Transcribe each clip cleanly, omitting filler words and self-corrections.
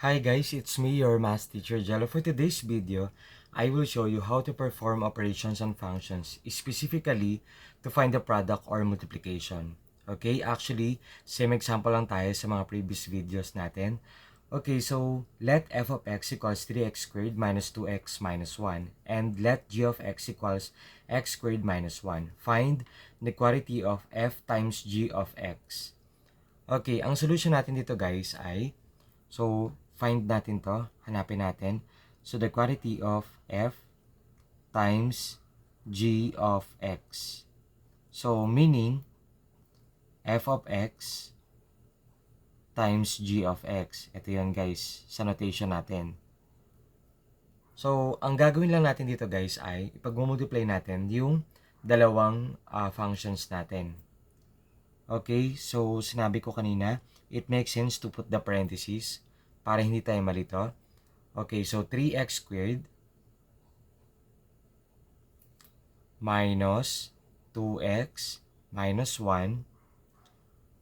Hi guys, it's me, your math teacher Jello. For today's video, I will show you how to perform operations on functions, specifically to find the product or multiplication. Okay, actually, same example lang tayo sa mga previous videos natin. Okay, so let f of x equals 3x squared minus 2x minus 1 and let g of x equals x squared minus 1. Find the quantity of f times g of x. Okay, ang solution natin dito guys ay so, find natin to. Hanapin natin. So, the quantity of f times g of x. So, meaning, f of x times g of x. Ito yun guys, sa notation natin. So, ang gagawin lang natin dito guys ay ipag-multiply natin yung dalawang functions natin. Okay, so sinabi ko kanina, it makes sense to put the parentheses para hindi tayo malito. Okay, so 3x squared minus 2x minus 1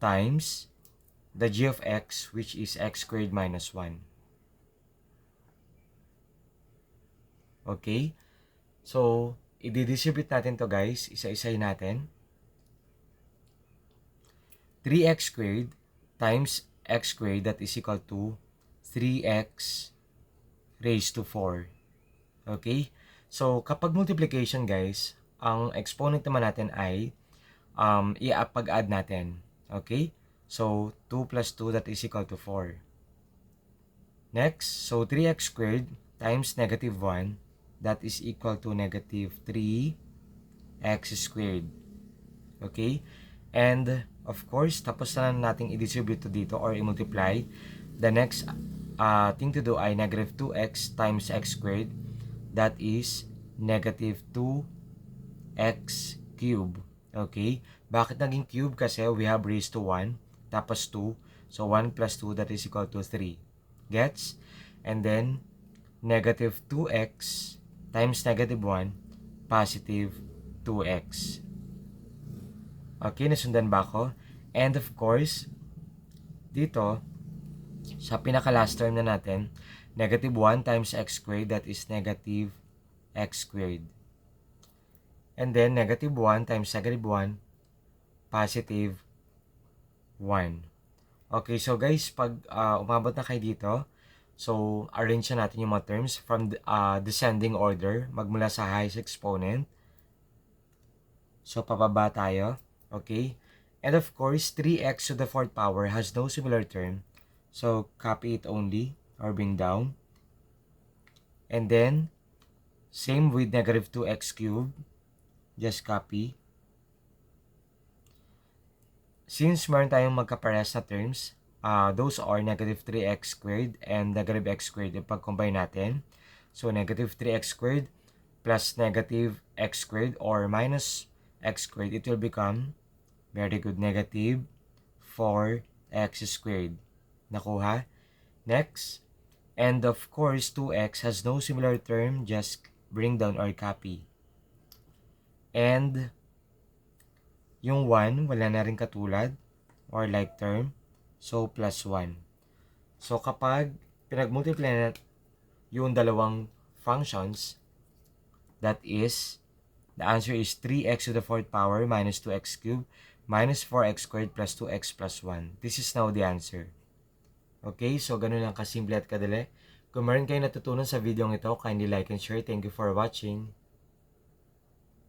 times the g of x, which is x squared minus 1. Okay, so i-distribute natin to guys, isa-isay natin. 3x squared times x squared, that is equal to 3x raised to 4. Okay? So, kapag multiplication guys, ang exponent naman natin ay i-pag-add natin. Okay? So, 2 plus 2, that is equal to 4. Next, so 3x squared times negative 1, that is equal to negative 3x squared. Okay? And, of course, tapos na natin i-distribute to dito or i-multiply. The next thing to do ay negative 2x times x squared. That is negative 2x cube. Okay? Bakit naging cube? Kasi we have raised to 1, tapos 2. So, 1 plus 2, that is equal to 3. Gets? And then, negative 2x times negative 1, positive 2x. Okay, nasundan ba ako? And of course, dito, sa pinaka-last term na natin, negative 1 times x squared, that is negative x squared. And then, negative 1 times negative 1, positive 1. Okay, so guys, pag umabot na kayo dito, so arrange na natin yung mga terms from descending order, magmula sa highest exponent. So, pababa tayo. Okay? And of course, 3x to the 4th power has no similar term. So, copy it only or bring down. And then, same with negative 2x cubed. Just copy. Since meron tayong magkaparehas na terms, those are negative 3x squared and negative x squared. Ipag-combine natin. So, negative 3x squared plus negative x squared or minus x squared, it will become, very good, negative 4x squared. Nakuha? Next. And of course, 2x has no similar term. Just bring down or copy. And yung 1, wala na rin katulad or like term. So, plus 1. So, kapag pinag-multiply na yung dalawang functions, that is, the answer is 3x to the 4th power minus 2x cubed minus 4x squared plus 2x plus 1. This is now the answer. Okay, so ganun lang kasimple at kadali. Kung meron kayo natutunan sa video ito, kindly like and share. Thank you for watching.